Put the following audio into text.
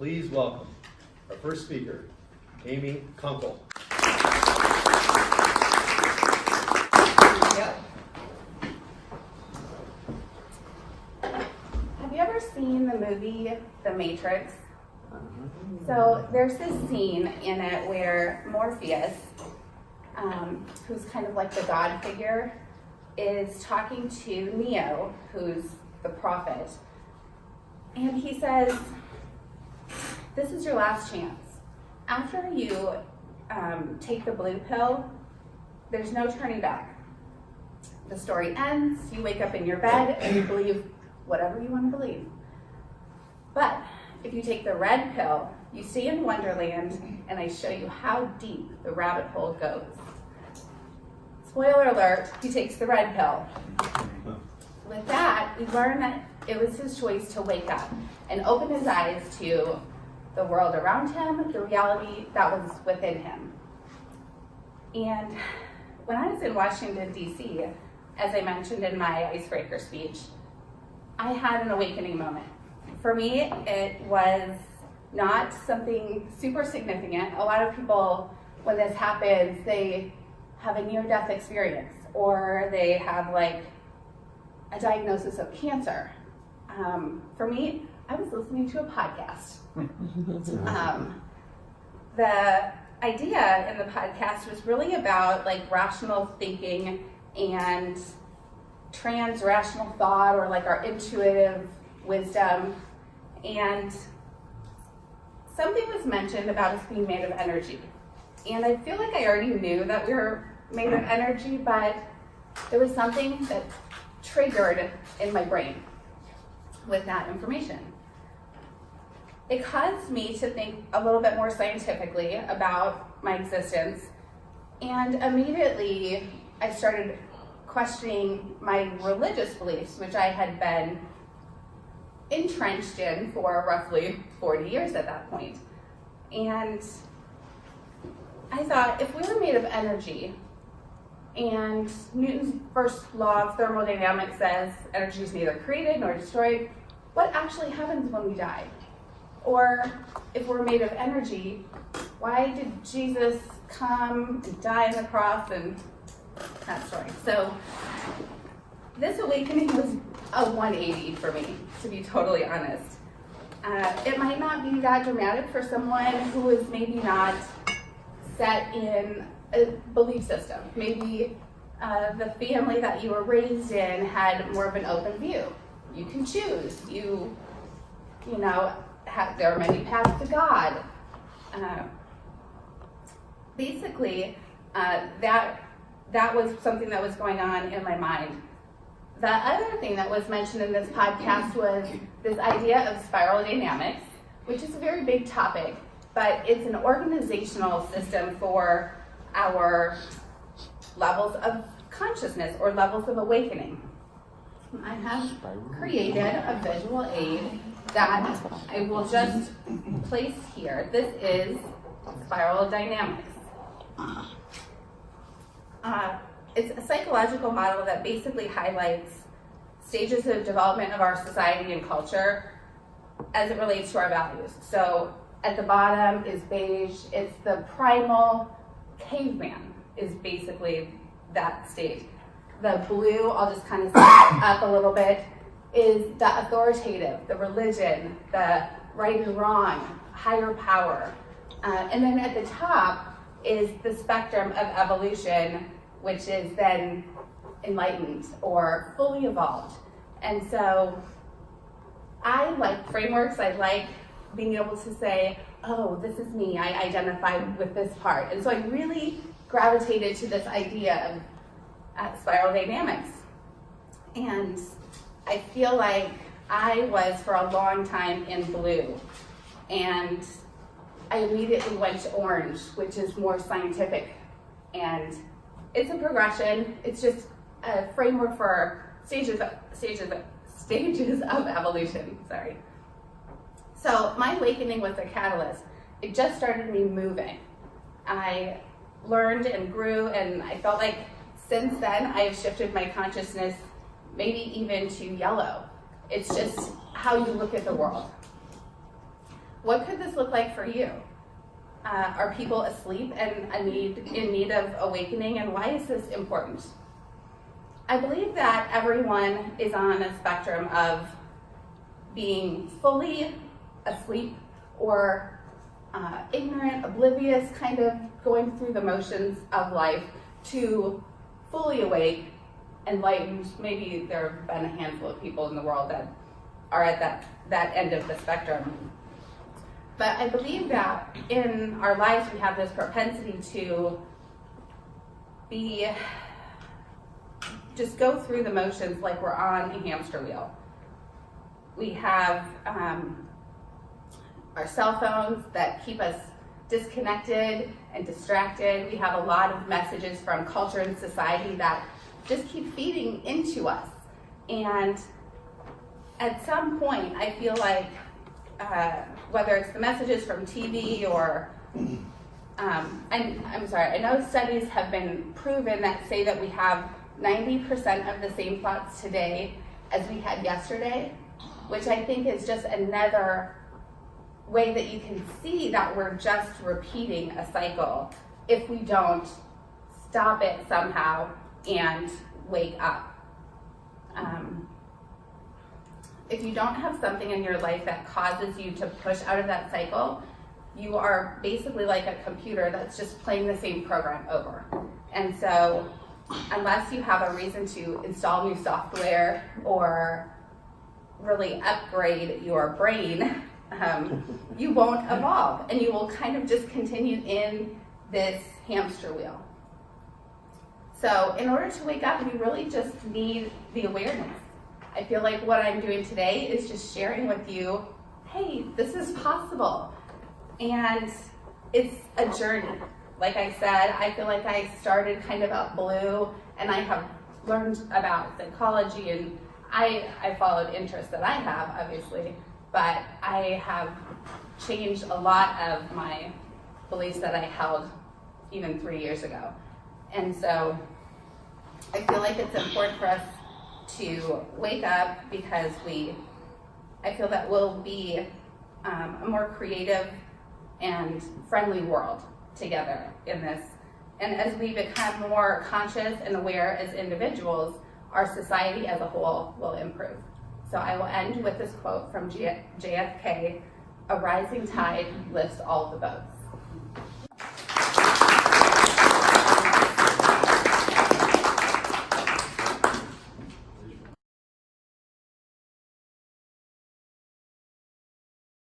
Please welcome our first speaker, Amy Kunkel. Yep. Have you ever seen the movie The Matrix? So there's this scene in it where Morpheus, who's kind of like the God figure, is talking to Neo, who's the prophet, and he says, "This is your last chance. After you take the blue pill, there's no turning back. The story ends, you wake up in your bed, and you believe whatever you want to believe. But if you take the red pill, you stay in Wonderland, and I show you how deep the rabbit hole goes." Spoiler alert, he takes the red pill. With that, we learn that it was his choice to wake up and open his eyes to the world around him, the reality that was within him. And when I was in Washington, D.C., as I mentioned in my icebreaker speech, I had an awakening moment. For me, it was not something super significant. A lot of people, when this happens, they have a near-death experience, or they have like a diagnosis of cancer. For me, I was listening to a podcast. The idea in the podcast was really about like rational thinking and trans-rational thought, or like our intuitive wisdom. And something was mentioned about us being made of energy. And I feel like I already knew that we were made of energy, but there was something that triggered in my brain with that information. It caused me to think a little bit more scientifically about my existence, and immediately I started questioning my religious beliefs, which I had been entrenched in for roughly 40 years at that point. And I thought, if we were made of energy, and Newton's first law of thermodynamics says energy is neither created nor destroyed, what actually happens when we die? Or if we're made of energy, why did Jesus come and die on the cross, and that story? So this awakening was a 180 for me, to be totally honest. It might not be that dramatic for someone who is maybe not set in a belief system. Maybe the family that you were raised in had more of an open view. You can choose. You know, there are many paths to God. Basically, that was something that was going on in my mind. The other thing that was mentioned in this podcast was this idea of spiral dynamics, which is a very big topic, but it's an organizational system for our levels of consciousness or levels of awakening. I have created a visual aid that I will just place here. This is spiral dynamics. It's a psychological model that basically highlights stages of development of our society and culture as it relates to our values. So at the bottom is beige. It's the primal caveman is basically that state. The blue, I'll just kind of step up a little bit, is the authoritative, the religion, the right and wrong, higher power. And then at the top is the spectrum of evolution, which is then enlightened or fully evolved. And so I like frameworks. I like being able to say, oh, this is me. I identify with this part. And so I really gravitated to this idea of spiral dynamics. And I feel like I was for a long time in blue. And I immediately went to orange, which is more scientific. And it's a progression. It's just a framework for stages of evolution. Sorry. So my awakening was a catalyst. It just started me moving. I learned and grew, and I felt like since then I have shifted my consciousness, maybe even to yellow. It's just how you look at the world. what could this look like for you? Are people asleep and in need of awakening, and why is this important? I believe that everyone is on a spectrum of being fully asleep or ignorant, oblivious, kind of going through the motions of life, to fully awake, enlightened. Maybe there have been a handful of people in the world that are at that end of the spectrum. But I believe that in our lives we have this propensity to just go through the motions like we're on a hamster wheel. We have our cell phones that keep us disconnected and distracted. We have a lot of messages from culture and society that just keep feeding into us. And at some point, I feel like whether it's the messages from TV or, I'm sorry, I know studies have been proven that say that we have 90% of the same thoughts today as we had yesterday, which I think is just another way that you can see that we're just repeating a cycle if we don't stop it somehow and wake up. If you don't have something in your life that causes you to push out of that cycle, you are basically like a computer that's just playing the same program over. And so unless you have a reason to install new software or really upgrade your brain, you won't evolve, and you will kind of just continue in this hamster wheel. So in order to wake up, you really just need the awareness. I feel like what I'm doing today is just sharing with you, hey, this is possible. And it's a journey. Like I said, I feel like I started kind of out blue, and I have learned about psychology, and I followed interests that I have, obviously, but I have changed a lot of my beliefs that I held even 3 years ago. And so I feel like it's important for us to wake up, because I feel that we'll be a more creative and friendly world together in this. And as we become more conscious and aware as individuals, our society as a whole will improve. So I will end with this quote from JFK: "A rising tide lifts all the boats."